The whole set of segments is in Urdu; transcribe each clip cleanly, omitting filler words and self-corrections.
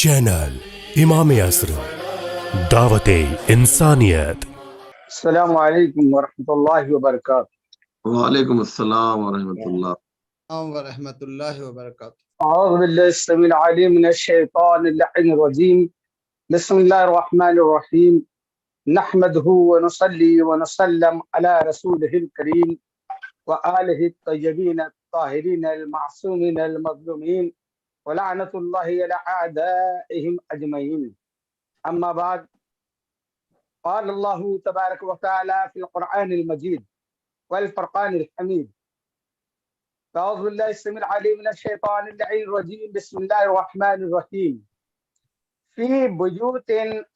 چینل امام عصر دعوت انسانیت۔ السلام علیکم ورحمۃ اللہ وبرکاتہ۔ وعلیکم السلام ورحمۃ اللہ ورحمۃ اللہ وبرکاتہ۔ اعوذ باللہ السمیع العلیم من الشیطان اللعین الرجیم، بسم اللہ الرحمن الرحیم، نحمده ونصلی ونسلم علی رسولہ الکریم وآلہ الطیبین الطاہرین المعصومین المظلومین ولعنۃ اللہ علی اعدائہم اجمعین، اما بعد، قال اللہ تبارک وتعالی فی القرآن المجید والفرقان الحمید، اعوذ باللہ السمیع العلیم من الشیطان اللعین الرجیم، بسم اللہ الرحمن الرحیم، فی بیوت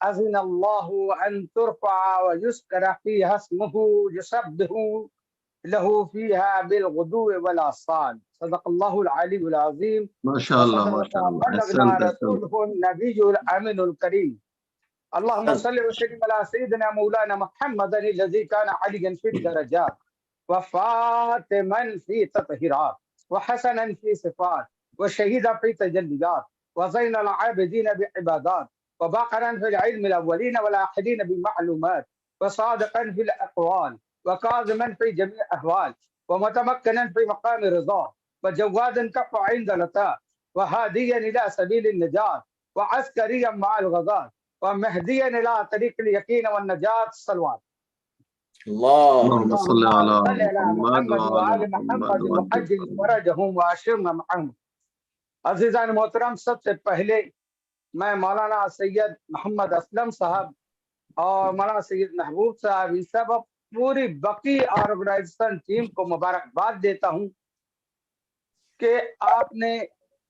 اذن اللہ ان ترفع ویذکر فیہا اسمہ یسبح لہ فیہا بالغدو والآصال، صدق اللہ العلی العظیم، ماشاء اللہ ماشاء اللہ بلغنا احسنت رسولہ النبی الامین الکریم، اللهم صل وسلم على سيدنا مولانا محمد الذي كان عليا في الدرجات وفاطما في التطهيرات وحسنا في صفات وشهيدا في تجليات وزين العابدين بعبادات وباقرا في العلم الاولين والاخرين بمعلومات وصادقا في الاقوال وكاظما في جميع الاحوال ومتمكنا في مقام الرضا وجوادا كف عند العطاء وهاديا الى سبيل النجاة وعسكريا مع الغزاة ومهديا الى طريق اليقين والنجاة، الصلوات اللهم صل على محمد محمد وآل وعلى محمد محمد وعجل فرجهم واشرنا معهم۔ عزیزان محترم، سب سے پہلے میں مولانا سید محمد اسلم صاحب اور مولانا سید محبوب صاحب، ان سب پوری بقی آرگنائزیشن ٹیم کو مبارکباد دیتا ہوں کہ آپ نے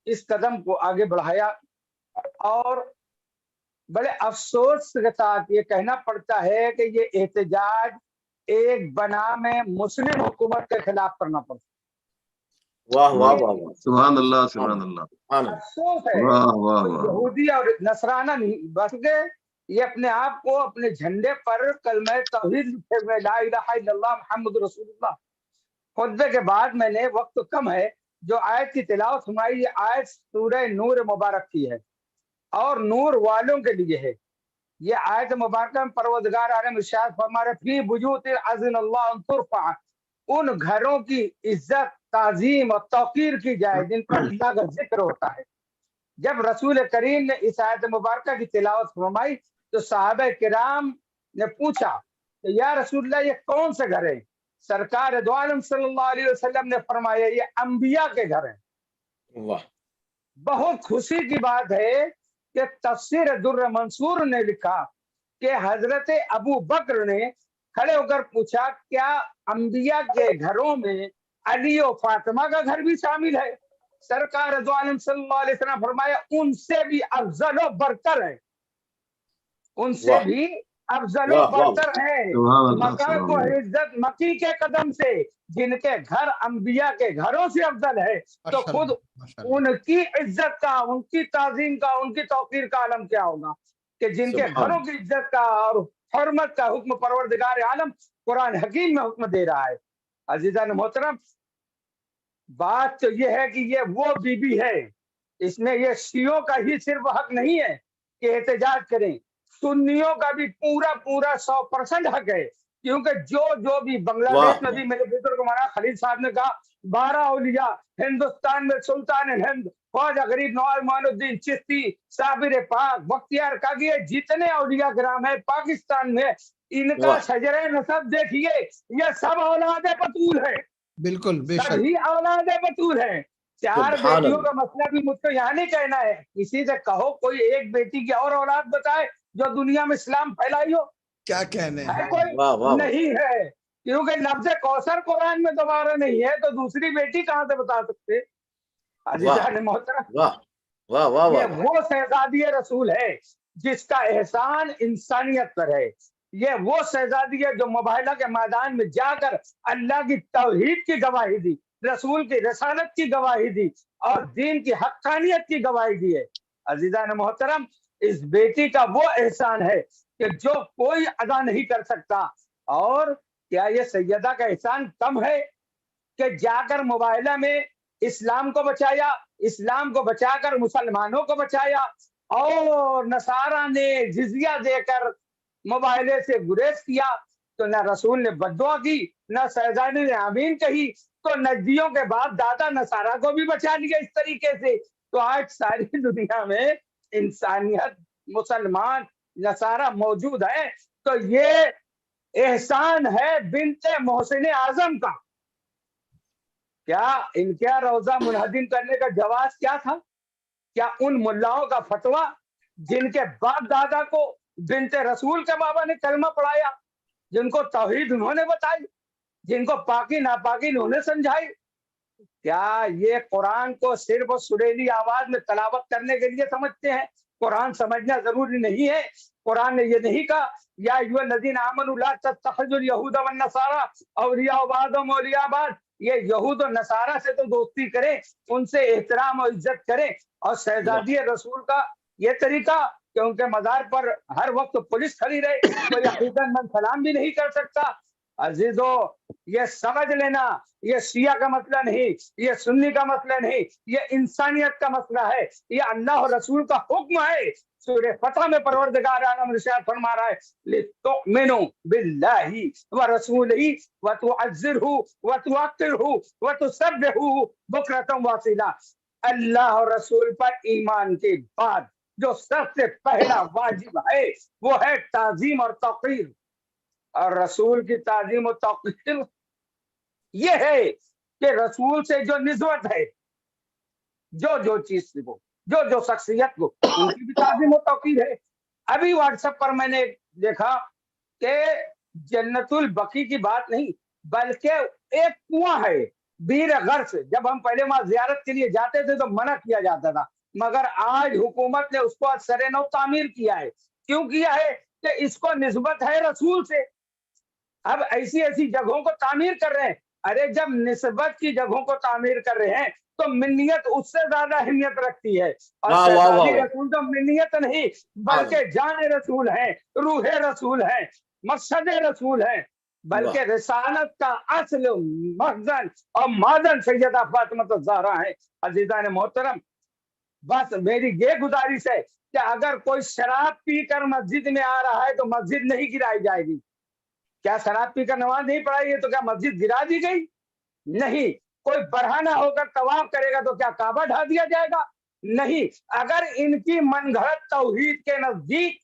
اس قدم کو آگے بڑھایا، اور بڑے افسوس کے ساتھ یہ کہنا پڑتا ہے کہ یہ احتجاج ایک بنام مسلم حکومت کے خلاف کرنا پڑتا ہے۔ واہ واہ واہ واہ، سبحان اللہ سبحان اللہ، افسوس ہے، واہ واہ کوئی واہ، یہودی اور نصرانہ نہیں، بلکہ یہ اپنے آپ کو اپنے جھنڈے پر کلمہ توحید لکھے ہوئے لا الہ الا اللہ محمد رسول اللہ۔ خطبے کے بعد میں نے، وقت کم ہے، جو آیت کی تلاوت فرمائی، یہ آیت سورہ نور مبارک کی ہے اور نور والوں کے لیے ہے۔ یہ آیت مبارکہ میں پروردگار عالم ارشاد فرما رہے، فی بیوت اذن اللہ ان ترفع، ان گھروں کی عزت، تعظیم اور توقیر کی جائے جن پر اللہ کا ذکر ہوتا ہے۔ جب رسول کریم نے اس آیت مبارکہ کی تلاوت فرمائی تو صحابہ کرام نے پوچھا کہ یا رسول اللہ، یہ کون سے گھر ہیں؟ سرکار دو عالم صلی اللہ علیہ وسلم نے فرمایا، یہ انبیاء کے گھر ہیں۔ واہ، بہت خوشی کی بات ہے کہ تفسیر در منصور نے لکھا کہ حضرت ابو بکر نے کھڑے ہو کر پوچھا، کیا انبیاء کے گھروں میں علی و فاطمہ کا گھر بھی شامل ہے؟ سرکار دو عالم صلی اللہ علیہ وسلم فرمایا، ان سے بھی افضل و برتر ہے، ان سے واہ بھی افضل و واہ واہ، برتر ہے۔ سبحان اللہ مکان سبحان کو اللہ، عزت مکی کے قدم سے، جن کے گھر انبیاء کے گھروں سے افضل ہے، تو ماشاء خود اللہ ماشاء اللہ، ان کی عزت کا، ان کی تعظیم کا، ان کی توقیر کا عالم کیا ہوگا کہ جن کے سبحان گھروں کی عزت کا اور حرمت کا حکم پروردگار عالم قرآن حکیم میں حکم دے رہا ہے۔ عزیزان محترم، بات تو یہ ہے کہ یہ وہ بی بی ہے، اس میں یہ شیعوں کا ہی صرف حق نہیں ہے کہ احتجاج کریں، سنیوں کا بھی پورا 100% حق ہے، کیونکہ جو بھی بنگلہ واہ دیش میں بھی میرے بزرگ مولانا خلیل صاحب نے کہا، 12 اولیاء ہندوستان میں، سلطان ہند خواجہ غریب نواز معین الدین چشتی، صابر پاک، بختیار کاکی، جتنے اولیاء کرام ہیں پاکستان میں، ان کا واہ، شجرہ نسب دیکھیے، یہ سب اولاد بطول ہے، بالکل بے شک، سبھی اولاد بطول ہیں۔ 4 سبحان بیٹیوں اللہ، کا مسئلہ بھی مجھ کو یہاں نہیں کہنا ہے، کسی سے کہو کوئی ایک بیٹی کی اور اولاد بتائے جو دنیا میں اسلام پھیلائی ہو، کیا کہنے ہے ہیں، کوئی؟ واہ واہ واہ، نہیں ہے، کیونکہ لفظ کوثر قرآن میں دوبارہ نہیں ہے، تو دوسری بیٹی کہاں سے بتا سکتے؟ واہ عزیزان محترم، واہ واہ واہ واہ، یہ وہ شہزادی رسول ہے جس کا احسان انسانیت پر ہے، یہ وہ شہزادی ہے جو مباہلہ کے میدان میں جا کر اللہ کی توحید کی گواہی دی، رسول کی رسالت کی گواہی دی اور دین کی حقانیت کی گواہی دی ہے۔ عزیزان محترم، اس بیٹی کا وہ احسان ہے کہ جو کوئی ادا نہیں کر سکتا۔ اور کیا یہ سیدہ کا احسان کم ہے کہ جا کر مباہلہ میں اسلام کو بچایا، اسلام کو بچا کر مسلمانوں کو بچایا، اور نصارہ نے جزیہ دے کر مباہلے سے گریز کیا تو نہ رسول نے بددعا کی نہ شہزادی نے آمین کہی، تو نجدیوں کے بعد دادا نصارہ کو بھی بچا لیا اس طریقے سے۔ تو آج ساری دنیا میں انسانیت، مسلمان، نصارہ موجود ہے، تو یہ احسان ہے بنت محسن اعظم کا۔ کیا ان کا روزہ منہدم کرنے کا جواز کیا تھا؟ کیا ان ملاؤں کا فتویٰ جن کے باپ دادا کو بنت رسول کے بابا نے کلمہ پڑھایا، جن کو توحید انہوں نے بتائی، جن کو پاکی ناپاکی انہوں نے سمجھائی، کیا یہ قرآن کو صرف سریلی آواز میں تلاوت کرنے کے لیے سمجھتے ہیں؟ قرآن سمجھنا ضروری نہیں ہے۔ قرآن نے یہ نہیں کہا یا ایھا الذین آمنوا لا تتخذوا اليہود والنصارى اولیاء بعضهم اولیاء بعض، یہ یہود و نصارہ سے تو دوستی کریں، ان سے احترام اور عزت کریں۔ اور شہزادی رسول کا یہ طریقہ کہ ان کے مزار پر ہر وقت پولیس کھڑی رہے، کوئی عقیدت مند سلام بھی نہیں کر سکتا۔ عزیزو، یہ سمجھ لینا، یہ شیعہ کا مسئلہ نہیں، یہ سنی کا مسئلہ نہیں، یہ انسانیت کا مسئلہ ہے، یہ اللہ اور رسول کا حکم ہے۔ سورہ فتح میں پروردگار عالم ارشاد فرما رہا ہے لِتُؤْمِنُوا بِاللَّهِ وَرَسُولِهِ وَتُعَزِّرُوهُ وَتُوَقِّرُوهُ وَتُسَبِّحُوهُ بُكْرَةً وَأَصِيلًا۔ اللہ اور رسول پر ایمان کے بعد جو سب سے پہلا واجب ہے وہ ہے تعظیم اور توقیر، اور رسول کی تعظیم و توقیر یہ ہے کہ رسول سے جو نسبت ہے، جو چیز کو، جو شخصیت کو، ان کی بھی تعظیم و توقیر ہے۔ ابھی واٹس ایپ پر میں نے دیکھا کہ جنت البقیع کی بات نہیں بلکہ ایک کنواں ہے بیر غرس، جب ہم پہلے وہاں زیارت کے لیے جاتے تھے تو منع کیا جاتا تھا، مگر آج حکومت نے اس کو سر نو تعمیر کیا ہے۔ کیوں کیا ہے؟ کہ اس کو نسبت ہے رسول سے۔ اب ایسی جگہوں کو تعمیر کر رہے ہیں۔ ارے جب نسبت کی جگہوں کو تعمیر کر رہے ہیں تو منیت اس سے زیادہ اہمیت رکھتی ہے، اور شہزادی رسول تو منیت نہیں بلکہ جان رسول ہیں، روح رسول ہیں، مقصد رسول ہیں، بلکہ رسالت کا اصل مخزن اور معدن سیدہ فاطمہ الزہرا ہے۔ عزیزان محترم، بس میری یہ گزارش ہے کہ اگر کوئی شراب پی کر مسجد میں آ رہا ہے تو مسجد نہیں گرائی جائے گی۔ کیا شراب پی کر نماز نہیں پڑھائی ہے تو کیا مسجد گرا دی گئی؟ نہیں۔ کوئی برہنہ ہو کر طواف کرے گا تو کیا کعبہ ڈھا دیا جائے گا؟ نہیں۔ اگر ان کی من گھڑت توحید کے نزدیک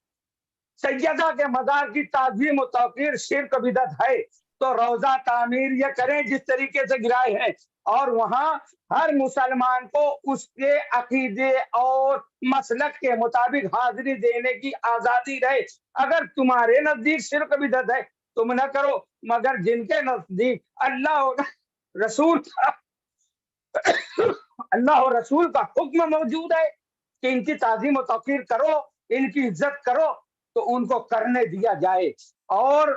سیدہ کے مزار کی تعظیم و توقیر شرک بدعت ہے تو روزہ تعمیر یہ کریں جس طریقے سے گرائے ہیں، اور وہاں ہر مسلمان کو اس کے عقیدے اور مسلک کے مطابق حاضری دینے کی آزادی رہے۔ اگر تمہارے نزدیک شرک بدعت ہے تم نہ کرو، مگر جن کے نزدیک اللہ اور رسول کا حکم موجود ہے کہ ان کی تعظیم و توقیر کرو، ان کی عزت کرو، تو ان کو کرنے دیا جائے۔ اور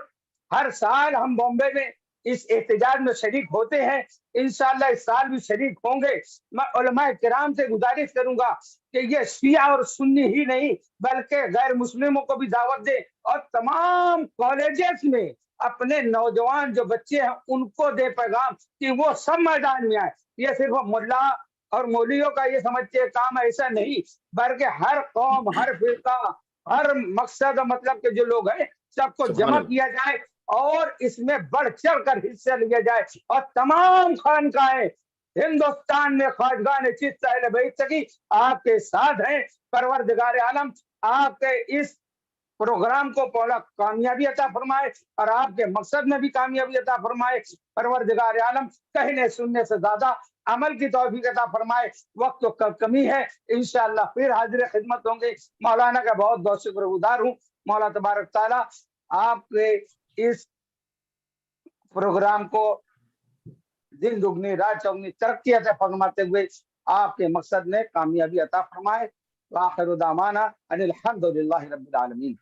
ہر سال ہم بامبے میں اس احتجاج میں شریک ہوتے ہیں، انشاءاللہ اس سال بھی شریک ہوں گے۔ میں علماء کرام سے گزارش کروں گا کہ یہ شیعہ اور سنی ہی نہیں بلکہ غیر مسلموں کو بھی دعوت دے، اور تمام کالجز میں اپنے نوجوان جو بچے ہیں ان کو دے پیغام کہ وہ سب میدان میں آئے۔ یہ صرف ملا اور مولیوں کا یہ سمجھتے کام ایسا نہیں، بلکہ ہر قوم، ہر فرقہ، ہر مقصد مطلب کے جو لوگ ہیں سب کو جمع کیا جائے اور اس میں بڑھ چڑھ کر حصہ لیا جائے، اور تمام خانقاہیں ہندوستان میں خواجگان چشت اہل بیت کی آپ کے ساتھ ہیں۔ پروردگار عالم آپ کے اس پروگرام کو پورا کامیابی عطا فرمائے اور آپ کے مقصد میں بھی کامیابی عطا فرمائے۔ پروردگار عالم کہنے سننے سے زیادہ عمل کی توفیق عطا فرمائے۔ وقت تو کمی ہے، انشاءاللہ پھر حاضر خدمت ہوں گے۔ مولانا کا بہت بہت شکر گزار ہوں۔ مولا تبارک تعالیٰ آپ کے اس پروگرام کو دن دگنی رات چوگنی ترقی عطا فرماتے ہوئے آپ کے مقصد میں کامیابی عطا فرمائے۔ وآخر دعوانا ان الحمد للہ رب العالمین۔